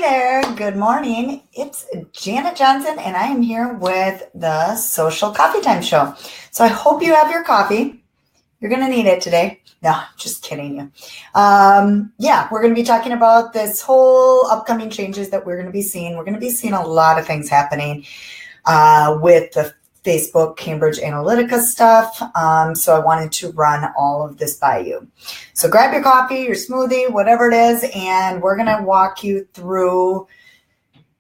there. Good morning. It's Janet Johnson, and I am here with the Social Coffee Time Show. So I hope you have your coffee. You're going to need it today. No, just kidding you. We're going to be talking about this whole upcoming changes that we're going to be seeing. We're going to be seeing a lot of things happening with the Facebook Cambridge Analytica stuff. So I wanted to run all of this by you. So grab your coffee, your smoothie, whatever it is, and we're going to walk you through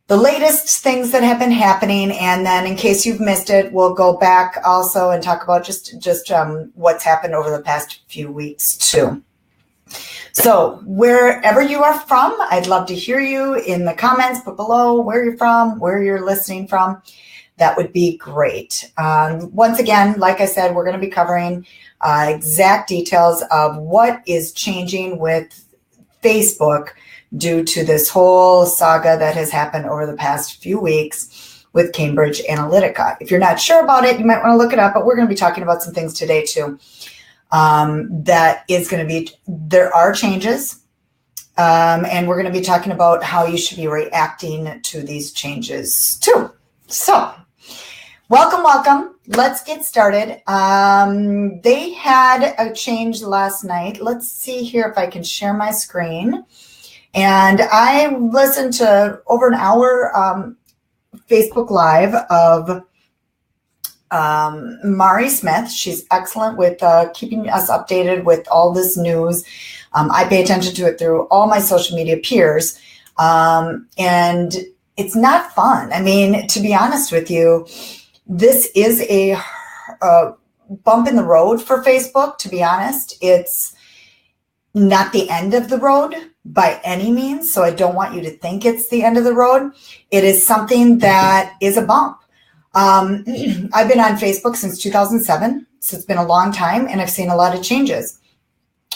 the latest things that have been happening. And then in case you've missed it, we'll go back also and talk about just what's happened over the past few weeks too. So wherever you are from, I'd love to hear you in the comments. Put below where you're from, where you're listening from. That would be great. Once again, like I said, we're going to be covering exact details of what is changing with Facebook due to this whole saga that has happened over the past few weeks with Cambridge Analytica. If you're not sure about it, you might want to look it up, but we're going to be talking about some things today too. There are changes, and we're going to be talking about how you should be reacting to these changes too. So, welcome. Let's get started. They had a change last night. Let's see here if I can share my screen. And I listened to over an hour Facebook Live of Mari Smith. She's excellent with keeping us updated with all this news. I pay attention to it through all my social media peers. And it's not fun. I mean, to be honest with you, this is a bump in the road for Facebook, to be honest. It's not the end of the road by any means, so I don't want you to think it's the end of the road. It is something that is a bump. I've been on Facebook since 2007, so it's been a long time, and I've seen a lot of changes.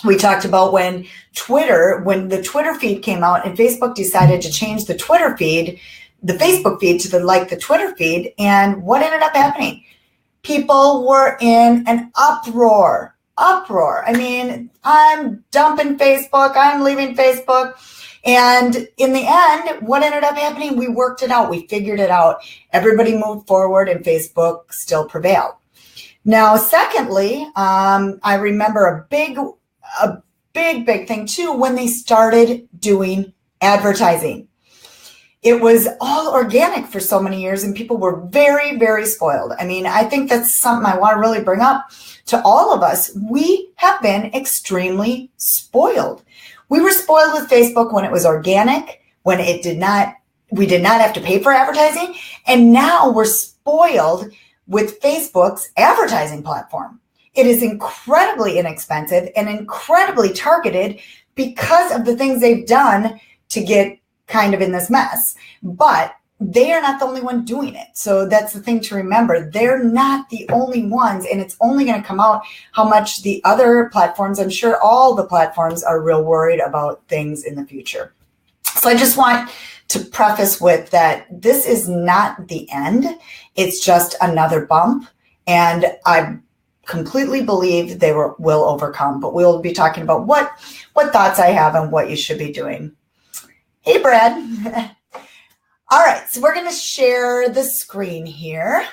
We talked about when the Twitter feed came out and Facebook decided to change the Twitter feed, the Facebook feed to the Twitter feed. And what ended up happening? People were in an uproar. I mean, I'm dumping Facebook. I'm leaving Facebook. And in the end, what ended up happening? We worked it out. We figured it out. Everybody moved forward and Facebook still prevailed. Now, secondly, I remember a big thing too, when they started doing advertising. It was all organic for so many years and people were very, very spoiled. I mean, I think that's something I want to really bring up to all of us. We have been extremely spoiled. We were spoiled with Facebook when it was organic, when we did not have to pay for advertising. And now we're spoiled with Facebook's advertising platform. It is incredibly inexpensive and incredibly targeted because of the things they've done to get kind of in this mess. But they are not the only one doing it. So that's the thing to remember. They're not the only ones, and it's only going to come out how much the other platforms, I'm sure all the platforms are real worried about things in the future. So I just want to preface with that this is not the end. It's just another bump. And I completely believe they will overcome, but we'll be talking about what thoughts I have on what you should be doing. Hey, Brad. All right, so we're going to share the screen here.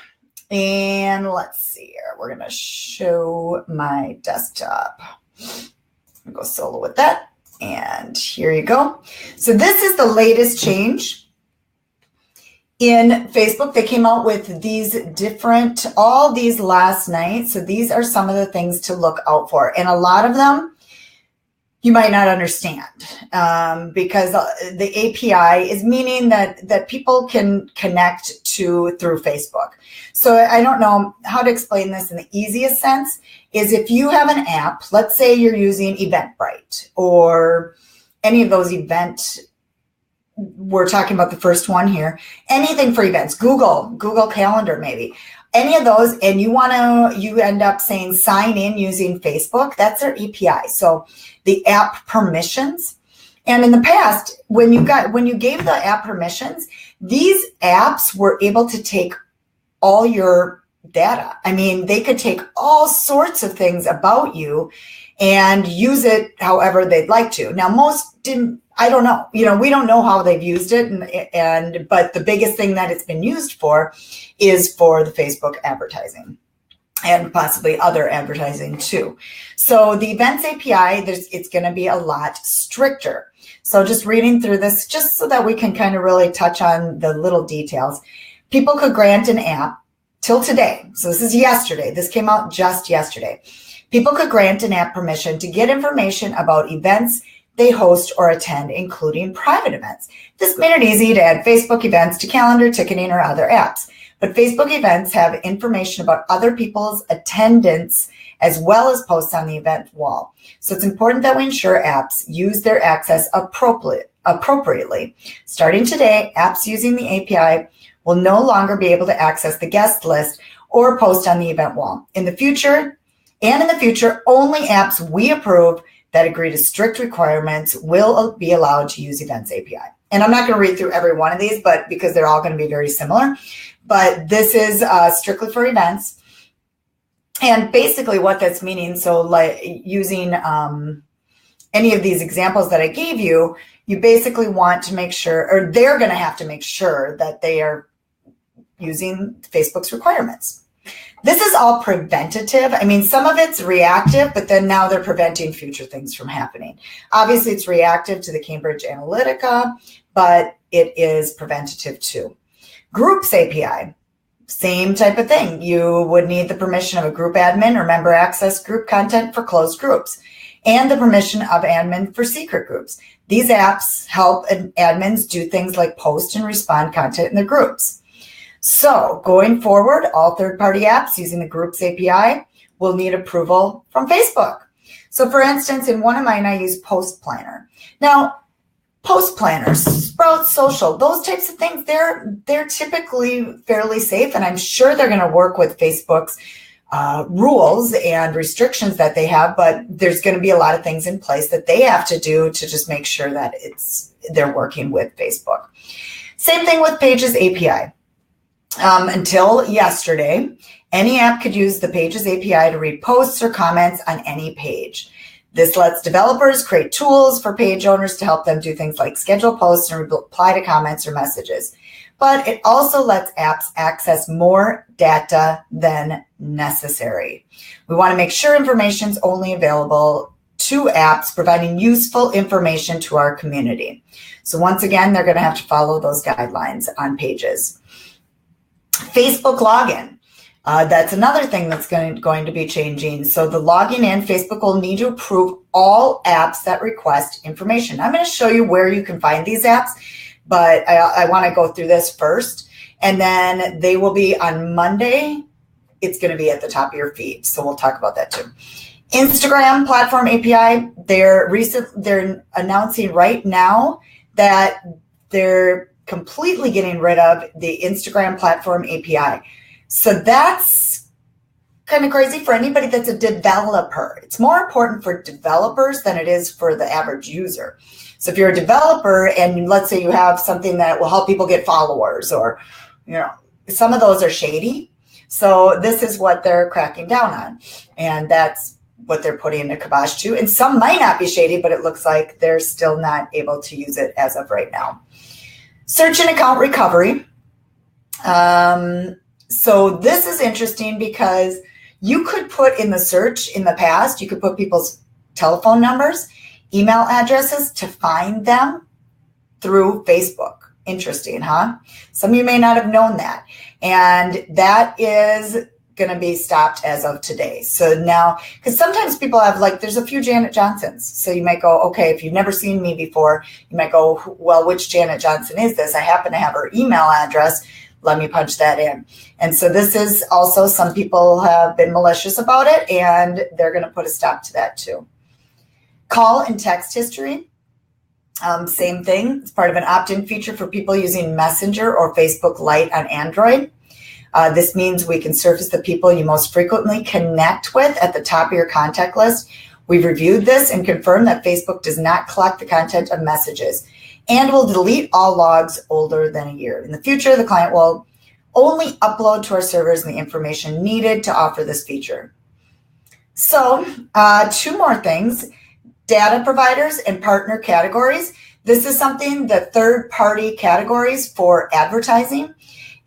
And let's see here. We're going to show my desktop. I'll go solo with that. And here you go. So this is the latest change in Facebook. They came out with all these last night. So these are some of the things to look out for. And a lot of them you might not understand because the API is meaning that people can connect through Facebook. So I don't know how to explain this in the easiest sense is if you have an app, let's say you're using Eventbrite or any of those we're talking about the first one here, anything for events, Google Calendar maybe. Any of those, and you end up saying sign in using Facebook, that's their API. So the app permissions. And in the past, when you gave the app permissions, these apps were able to take all your data. I mean, they could take all sorts of things about you and use it however they'd like to. Now, most didn't. I don't know. We don't know how they've used it, but the biggest thing that it's been used for is for the Facebook advertising and possibly other advertising too. So the Events API, it's going to be a lot stricter. So just reading through this, just so that we can kind of really touch on the little details. People could grant an app till today. So this is yesterday. This came out just yesterday. People could grant an app permission to get information about events they host or attend, including private events. This made it easy to add Facebook events to calendar, ticketing, or other apps. But Facebook events have information about other people's attendance as well as posts on the event wall. So it's important that we ensure apps use their access appropriately. Starting today, apps using the API will no longer be able to access the guest list or post on the event wall. In the future, only apps we approve that agree to strict requirements will be allowed to use Events API. And I'm not going to read through every one of these, but because they're all going to be very similar. But this is strictly for events. And basically what that's meaning, so like using any of these examples that I gave you, you basically want to make sure, or they're going to have to make sure that they are using Facebook's requirements. This is all preventative. I mean, some of it's reactive, but then now they're preventing future things from happening. Obviously, it's reactive to the Cambridge Analytica, but it is preventative too. Groups API, same type of thing. You would need the permission of a group admin or member access group content for closed groups, and the permission of admin for secret groups. These apps help admins do things like post and respond content in their groups. So going forward, all third-party apps using the Groups API will need approval from Facebook. So for instance, in one of mine, I use Post Planner. Now, Post Planners, Sprout Social, those types of things, they're typically fairly safe, and I'm sure they're going to work with Facebook's rules and restrictions that they have, but there's going to be a lot of things in place that they have to do to just make sure that they're working with Facebook. Same thing with Pages API. Until yesterday, any app could use the Pages API to read posts or comments on any page. This lets developers create tools for page owners to help them do things like schedule posts and reply to comments or messages. But it also lets apps access more data than necessary. We want to make sure information is only available to apps providing useful information to our community. So once again, they're going to have to follow those guidelines on Pages. Facebook login. That's another thing that's going to be changing. So the logging in, Facebook will need to approve all apps that request information. I'm going to show you where you can find these apps, but I want to go through this first. And then they will be on Monday. It's going to be at the top of your feed. So we'll talk about that too. Instagram platform API. They're announcing right now that they're completely getting rid of the Instagram platform API. So that's kind of crazy for anybody that's a developer. It's more important for developers than it is for the average user. So if you're a developer and let's say you have something that will help people get followers, or, some of those are shady. So this is what they're cracking down on. And that's what they're putting a kibosh to. And some might not be shady, but it looks like they're still not able to use it as of right now. Search and account recovery. So this is interesting because you could put in the search in the past, you could put people's telephone numbers, email addresses to find them through Facebook. Interesting, huh? Some of you may not have known that. And that is going to be stopped as of today. So now, because sometimes people have there's a few Janet Johnsons. So you might go, okay, if you've never seen me before, you might go, well, which Janet Johnson is this? I happen to have her email address. Let me punch that in. And so this is also, some people have been malicious about it, and they're going to put a stop to that too. Call and text history. Same thing. It's part of an opt-in feature for people using Messenger or Facebook Lite on Android. This means we can surface the people you most frequently connect with at the top of your contact list. We've reviewed this and confirmed that Facebook does not collect the content of messages and will delete all logs older than a year. In the future, the client will only upload to our servers the information needed to offer this feature. So two more things, data providers and partner categories. This is something, the third-party categories for advertising.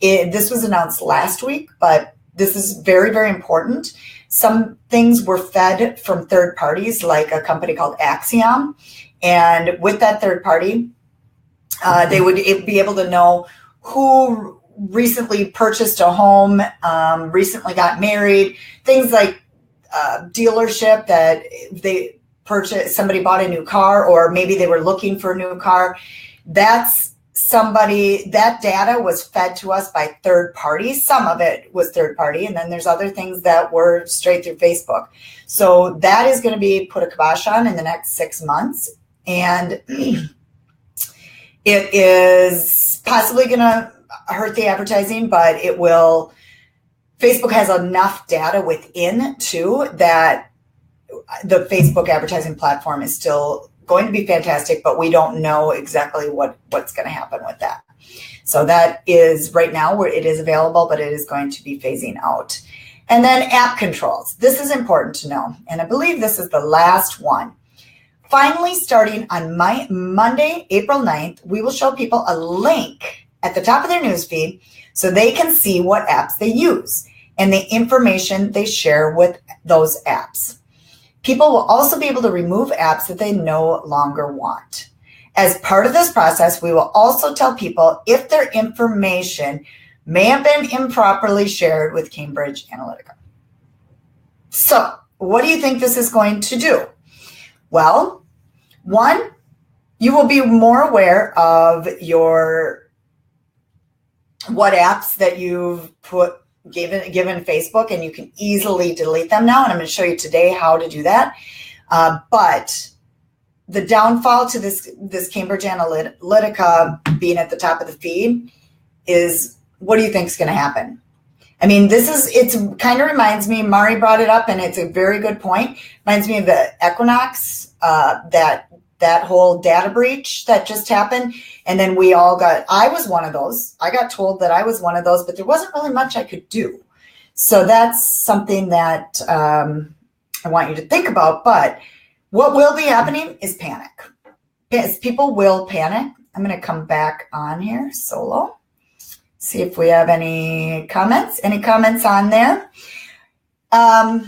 This was announced last week, but this is very, very important. Some things were fed from third parties, like a company called Axiom. And with that third party, they would be able to know who recently purchased a home, recently got married, things like dealership that they purchased, somebody bought a new car, or maybe they were looking for a new car. That's somebody, that data was fed to us by third parties. Some of it was third party, and then there's other things that were straight through Facebook. So that is going to be put a kibosh on in the next 6 months. And it is possibly going to hurt the advertising, but it will. Facebook has enough data within too that the Facebook advertising platform is still going to be fantastic, but we don't know exactly what's going to happen with that. So that is right now where it is available, but it is going to be phasing out. And then app controls. This is important to know. And I believe this is the last one. Finally, starting on Monday, April 9th, we will show people a link at the top of their newsfeed so they can see what apps they use and the information they share with those apps. People will also be able to remove apps that they no longer want. As part of this process, we will also tell people if their information may have been improperly shared with Cambridge Analytica. So, what do you think this is going to do? Well, one, you will be more aware of what apps that you've given Facebook, and you can easily delete them now. And I'm going to show you today how to do that. But the downfall to this Cambridge Analytica being at the top of the feed is, what do you think is going to happen? I mean, it kind of reminds me, Mari brought it up, and it's a very good point. Reminds me of the Equinox, that whole data breach that just happened. And then I was one of those. I got told that I was one of those, but there wasn't really much I could do. So that's something that I want you to think about. But what will be happening is panic. People will panic. I'm going to come back on here solo. See if we have any comments. Any comments on there? My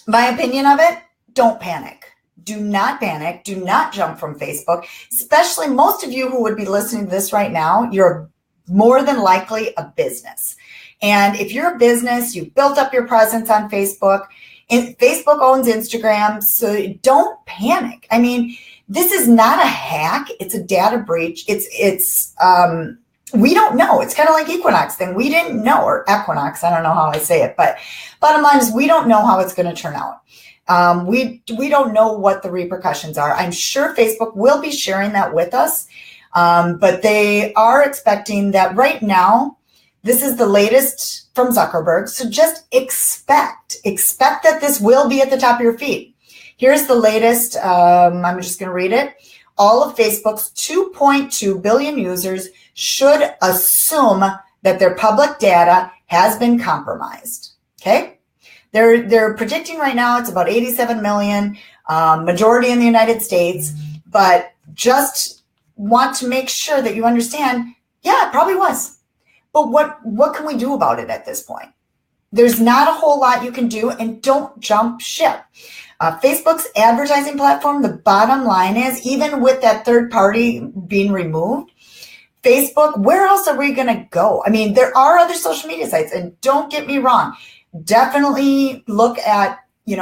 opinion of it, don't panic. Do not panic. Do not jump from Facebook. Especially most of you who would be listening to this right now, you're more than likely a business. And if you're a business, you've built up your presence on Facebook, and Facebook owns Instagram, so don't panic. I mean, this is not a hack. It's a data breach. We don't know. It's kind of like Equinox thing. We didn't know, or Equinox. I don't know how I say it, but bottom line is we don't know how it's going to turn out. We don't know what the repercussions are. I'm sure Facebook will be sharing that with us, but they are expecting that right now. This is the latest from Zuckerberg, so just expect that this will be at the top of your feed. Here's the latest. I'm just going to read it. All of Facebook's 2.2 billion users should assume that their public data has been compromised. Okay. They're predicting right now it's about 87 million, majority in the United States, but just want to make sure that you understand, yeah, it probably was. But what can we do about it at this point? There's not a whole lot you can do, and don't jump ship. Facebook's advertising platform, the bottom line is, even with that third party being removed, Facebook, where else are we going to go? I mean, there are other social media sites, and don't get me wrong. Definitely look at,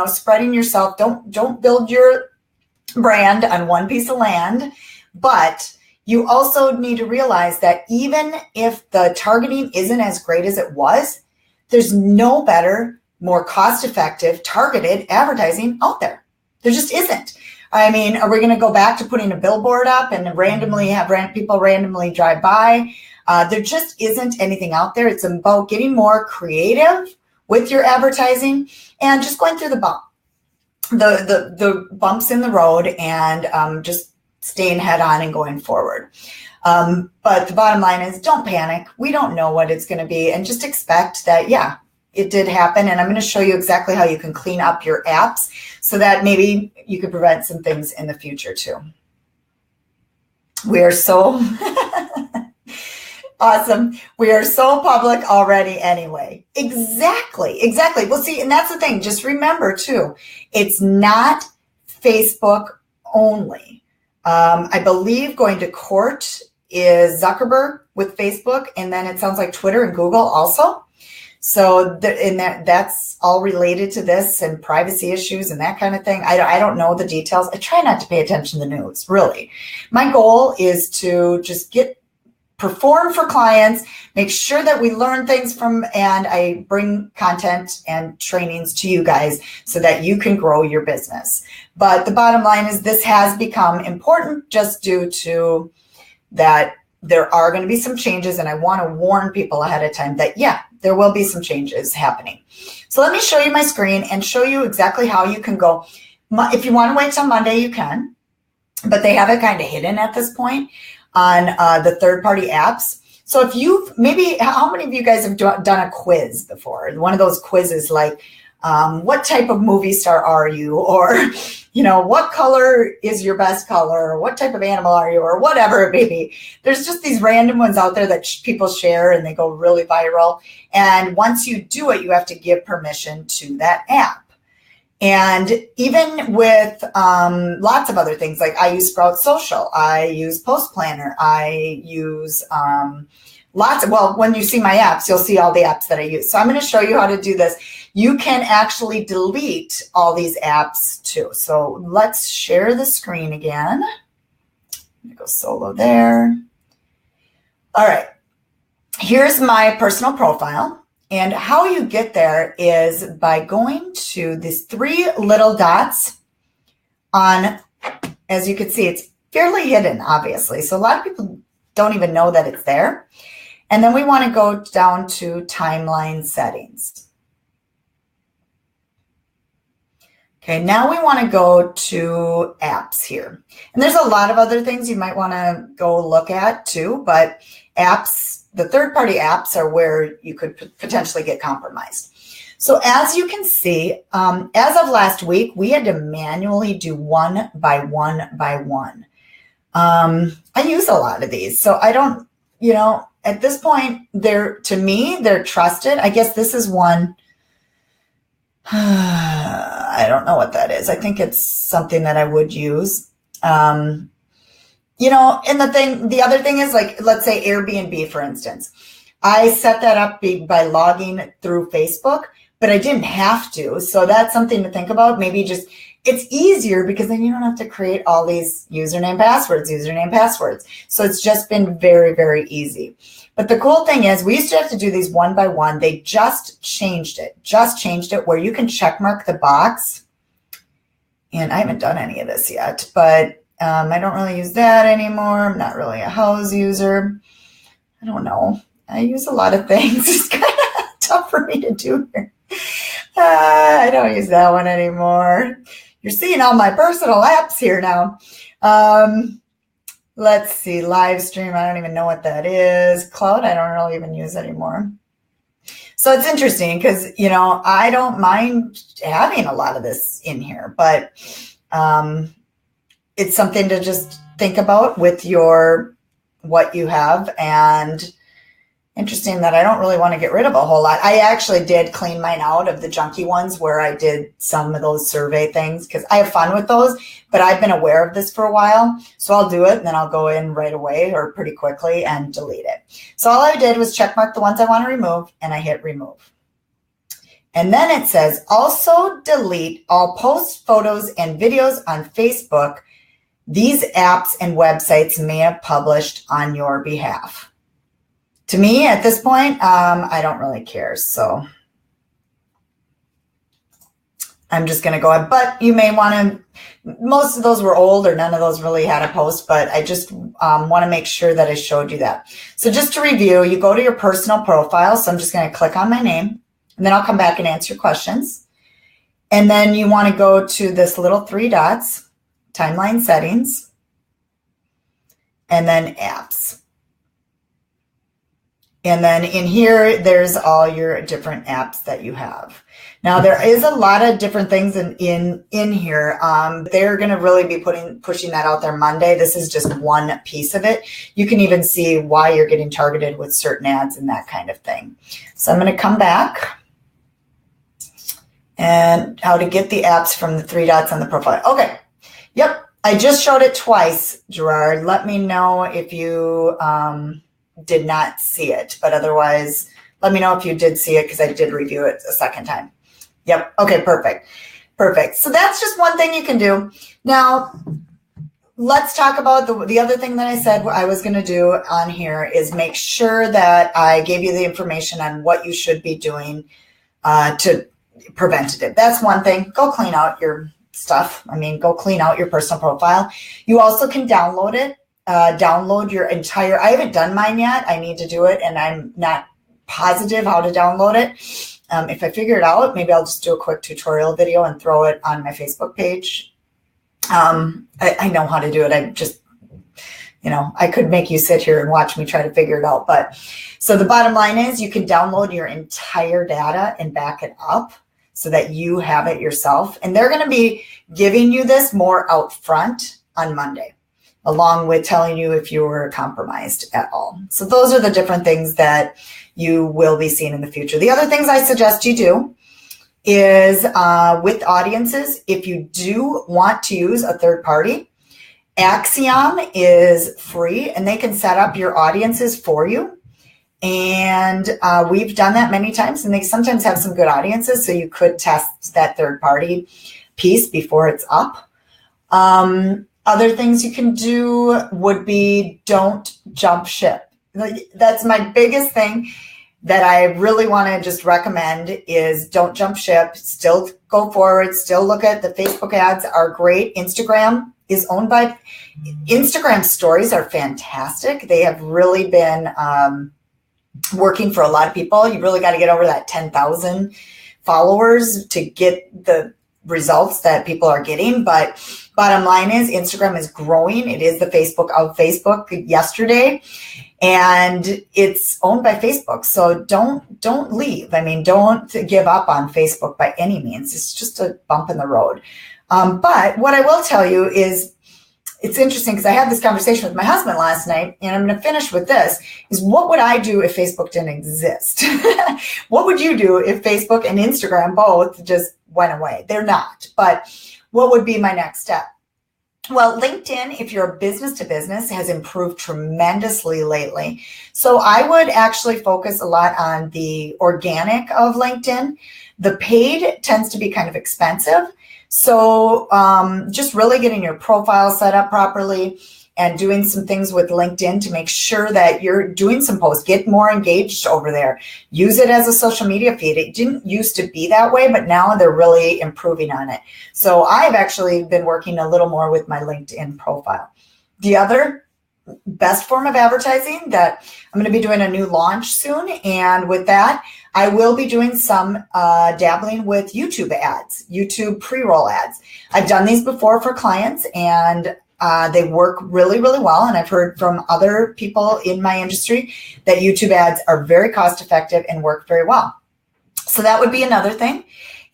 spreading yourself. Don't build your brand on one piece of land, but you also need to realize that even if the targeting isn't as great as it was, there's no better, more cost-effective targeted advertising out there. There just isn't. I mean, are we going to go back to putting a billboard up and randomly have people randomly drive by? There just isn't anything out there. It's about getting more creative with your advertising and just going through the bumps in the road and just staying head on and going forward. But the bottom line is, don't panic. We don't know what it's going to be, and just expect that, yeah, it did happen. And I'm going to show you exactly how you can clean up your apps so that maybe you could prevent some things in the future too. We are so awesome. We are so public already anyway. Exactly. Well, see, and that's the thing. Just remember too, it's not Facebook only. I believe going to court is Zuckerberg with Facebook, and then it sounds like Twitter and Google also. So that's all related to this and privacy issues and that kind of thing. I don't know the details. I try not to pay attention to the news, really. My goal is to just perform for clients, make sure that we learn things from, and I bring content and trainings to you guys so that you can grow your business. But the bottom line is this has become important just due to that there are going to be some changes, and I want to warn people ahead of time that, yeah, there will be some changes happening. So let me show you my screen and show you exactly how you can go. If you want to wait till Monday, you can, but they have it kind of hidden at this point on the third-party apps. So if how many of you guys have done a quiz before? One of those quizzes like, what type of movie star are you? Or, what color is your best color? Or what type of animal are you? Or whatever it may be. There's just these random ones out there that people share and they go really viral. And once you do it, you have to give permission to that app. And even with lots of other things, like I use Sprout Social, I use Post Planner, I use when you see my apps, you'll see all the apps that I use. So I'm going to show you how to do this. You can actually delete all these apps too. So let's share the screen again. I'm going to go solo there. All right. Here's my personal profile. And how you get there is by going to these three little dots on, as you can see, it's fairly hidden, obviously. So a lot of people don't even know that it's there. And then we want to go down to timeline settings. Okay, now we want to go to apps here. And there's a lot of other things you might want to go look at too, but apps, the third-party apps are where you could potentially get compromised. So as you can see, as of last week, we had to manually do one by one by one. I use a lot of these, so I don't, at this point, to me, they're trusted. I guess this is one. I don't know what that is. I think it's something that I would use. And the other thing is, like, let's say Airbnb, for instance. I set that up by logging through Facebook, but I didn't have to. So that's something to think about. Maybe it's easier because then you don't have to create all these username passwords. So it's just been very, very easy. But the cool thing is we used to have to do these one by one. They just changed it where you can check mark the box. And I haven't done any of this yet, but I don't really use that anymore. I'm not really a house user. I don't know. I use a lot of things. It's kind of tough for me to do here. I don't use that one anymore. You're seeing all my personal apps here now. Let's see, live stream. I don't even know what that is. Cloud, I don't really even use anymore. So it's interesting because, I don't mind having a lot of this in here, but it's something to just think about with what you have. And interesting that I don't really want to get rid of a whole lot. I actually did clean mine out of the junky ones where I did some of those survey things because I have fun with those, but I've been aware of this for a while. So I'll do it and then I'll go in right away or pretty quickly and delete it. So all I did was check mark the ones I want to remove and I hit remove. And then it says also delete all posts, photos, and videos on Facebook these apps and websites may have published on your behalf. To me, at this point, I don't really care. So I'm just going to go ahead. But you may want to, most of those were old or none of those really had a post, but I just want to make sure that I showed you that. So just to review, you go to your personal profile. So I'm just going to click on my name and then I'll come back and answer your questions. And then you want to go to this little three dots, timeline settings, and then apps. And then in here, there's all your different apps that you have. Now, there is a lot of different things in here. They're going to really be pushing that out there Monday. This is just one piece of it. You can even see why you're getting targeted with certain ads and that kind of thing. So I'm going to come back and how to get the apps from the 3 dots on the profile. Okay. Yep. I just showed it twice, Gerard. Let me know if you did not see it, but otherwise, let me know if you did see it because I did review it a second time. Yep. Okay, perfect. Perfect. So that's just one thing you can do. Now, let's talk about the other thing that I said I was going to do on here is make sure that I gave you the information on what you should be doing to preventative. That's one thing. Go clean out your stuff. I mean, go clean out your personal profile. You also can download it. Download your entire, I haven't done mine yet. I need to do it and I'm not positive how to download it. If I figure it out, maybe I'll just do a quick tutorial video and throw it on my Facebook page. I know how to do it. I just, I could make you sit here and watch me try to figure it out. But so the bottom line is you can download your entire data and back it up so that you have it yourself. And they're going to be giving you this more out front on Monday, along with telling you if you were compromised at all. So those are the different things that you will be seeing in the future. The other things I suggest you do is with audiences, if you do want to use a third party, Axiom is free and they can set up your audiences for you. And we've done that many times and they sometimes have some good audiences. So you could test that third party piece before it's up. Other things you can do would be don't jump ship. That's my biggest thing that I really want to just recommend is don't jump ship. Still go forward. Still look at the Facebook ads are great. Instagram is owned by Instagram stories are fantastic. They have really been working for a lot of people. You really got to get over that 10,000 followers to get the results that people are getting. But bottom line is Instagram is growing. It is the Facebook of Facebook yesterday, and it's owned by Facebook. So don't leave. I mean, don't give up on Facebook by any means. It's just a bump in the road. But what I will tell you is it's interesting because I had this conversation with my husband last night, and I'm going to finish with this, is what would I do if Facebook didn't exist? What would you do if Facebook and Instagram both just went away? They're not, but what would be my next step? Well, LinkedIn, if you're a business to business, has improved tremendously lately. So I would actually focus a lot on the organic of LinkedIn. The paid tends to be kind of expensive. So just really getting your profile set up properly and doing some things with LinkedIn to make sure that you're doing some posts, get more engaged over there. Use it as a social media feed. It didn't used to be that way, but now they're really improving on it. So I've actually been working a little more with my LinkedIn profile. The other best form of advertising that I'm going to be doing a new launch soon. And with that, I will be doing some dabbling with YouTube ads, YouTube pre-roll ads. I've done these before for clients and they work really, really well. And I've heard from other people in my industry that YouTube ads are very cost effective and work very well. So that would be another thing.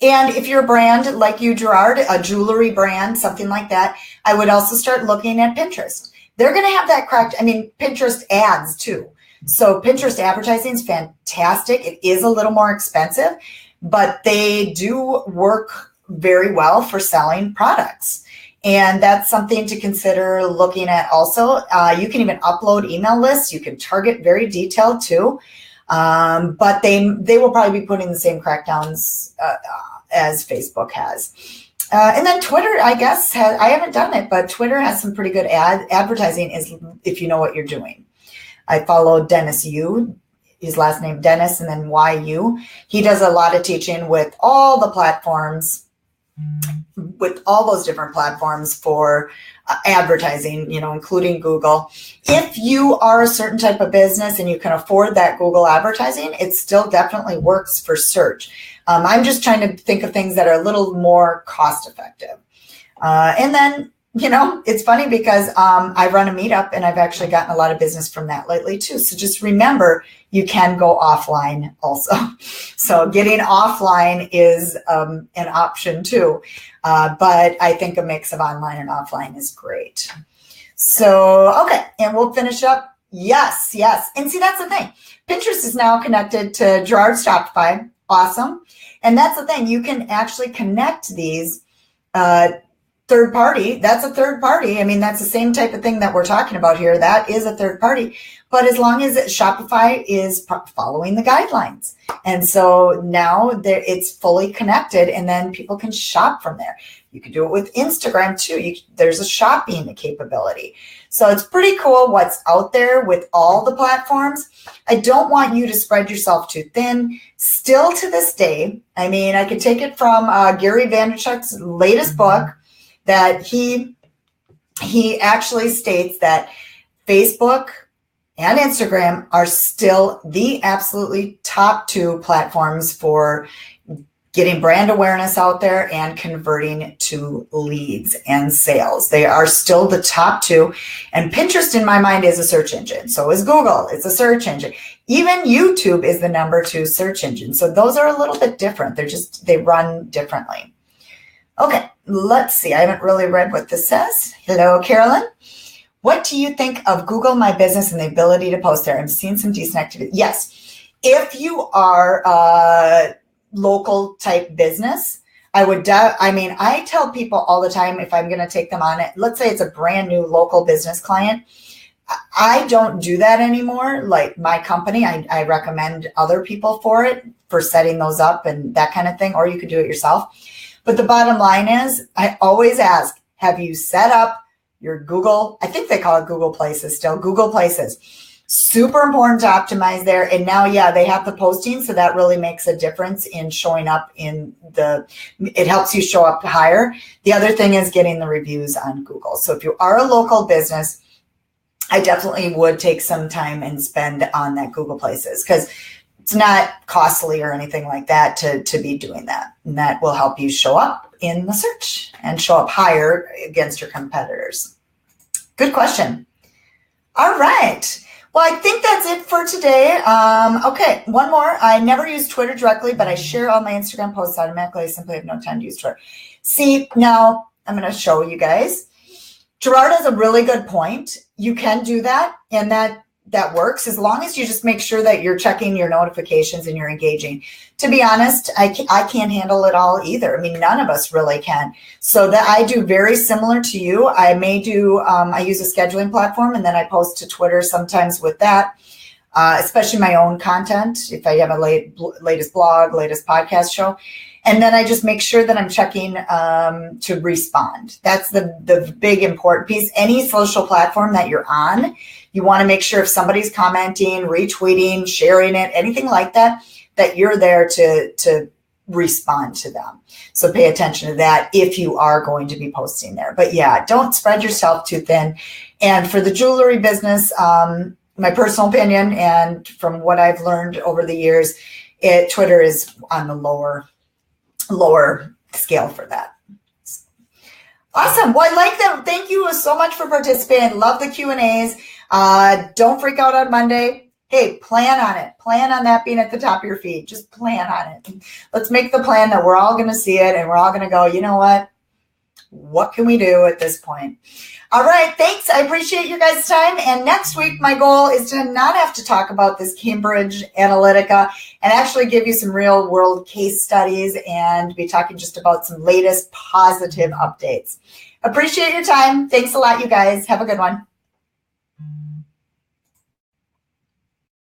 And if you're a brand like you, Gerard, a jewelry brand, something like that, I would also start looking at Pinterest. They're going to have that cracked. I mean, Pinterest ads too. So Pinterest advertising is fantastic. It is a little more expensive, but they do work very well for selling products. And that's something to consider looking at also. You can even upload email lists. You can target very detailed too. But they will probably be putting the same crackdowns as Facebook has. And then Twitter, I guess, I haven't done it, but Twitter has some pretty good advertising if you know what you're doing. I follow Dennis Yu, his last name Dennis, and then YU. He does a lot of teaching with all the platforms, with all those different platforms for advertising, including Google. If you are a certain type of business and you can afford that Google advertising, it still definitely works for search. I'm just trying to think of things that are a little more cost effective. And then it's funny because I run a meetup and I've actually gotten a lot of business from that lately too. So just remember, you can go offline also. So getting offline is an option too. But I think a mix of online and offline is great. So, okay, and we'll finish up. Yes. And see, that's the thing. Pinterest is now connected to Gerard's Shopify. Awesome. And that's the thing. You can actually connect these third party. That's a third party. I mean, that's the same type of thing that we're talking about here. That is a third party. But as long as Shopify is following the guidelines. And so now it's fully connected, and then people can shop from there. You can do it with Instagram too. There's a shopping capability. So it's pretty cool what's out there with all the platforms. I don't want you to spread yourself too thin. Still to this day, I mean, I could take it from Gary Vaynerchuk's latest book that he actually states that Facebook and Instagram are still the absolutely top two platforms for getting brand awareness out there and converting to leads and sales. They are still the top two. And Pinterest, in my mind, is a search engine. So is Google. It's a search engine. Even YouTube is the number 2 search engine. So those are a little bit different. They run differently. Okay, let's see. I haven't really read what this says. Hello, Carolyn. What do you think of Google My Business and the ability to post there? I'm seeing some decent activity. Yes, if you are a local type business, I tell people all the time, if I'm going to take them on it, let's say it's a brand new local business client, I don't do that anymore. Like my company, I recommend other people for setting those up and that kind of thing, or you could do it yourself. But the bottom line is, I always ask, have you set up your Google? I think they call it Google Places still, Google Places. Super important to optimize there. And now, they have the posting. So that really makes a difference in showing up it helps you show up higher. The other thing is getting the reviews on Google. So if you are a local business, I definitely would take some time and spend on that Google Places, because it's not costly or anything like that to be doing that. And that will help you show up in the search and show up higher against your competitors. Good question. All right. Well, I think that's it for today. Okay, one more. I never use Twitter directly, but I share all my Instagram posts automatically. I simply have no time to use Twitter. See, now I'm going to show you guys. Gerard has a really good point. You can do that, and that works as long as you just make sure that you're checking your notifications and you're engaging. To be honest, I can't handle it all either. I mean, none of us really can. So that I do very similar to you. I use a scheduling platform, and then I post to Twitter sometimes with that, especially my own content. If I have a latest blog, latest podcast show. And then I just make sure that I'm checking to respond. That's the big important piece. Any social platform that you're on, you want to make sure if somebody's commenting, retweeting, sharing it, anything like that, that you're there to respond to them. So pay attention to that if you are going to be posting there. But don't spread yourself too thin. And for the jewelry business, my personal opinion, and from what I've learned over the years, Twitter is on the lower scale for that. Awesome. Well, I like that. Thank you so much for participating. Love the Q&As. Don't freak out on Monday. Hey, plan on it. Plan on that being at the top of your feed. Just plan on it. Let's make the plan that we're all going to see it and we're all going to go, you know what? What can we do at this point? All right. Thanks. I appreciate your guys' time. And next week, my goal is to not have to talk about this Cambridge Analytica and actually give you some real world case studies and be talking just about some latest positive updates. Appreciate your time. Thanks a lot, you guys. Have a good one.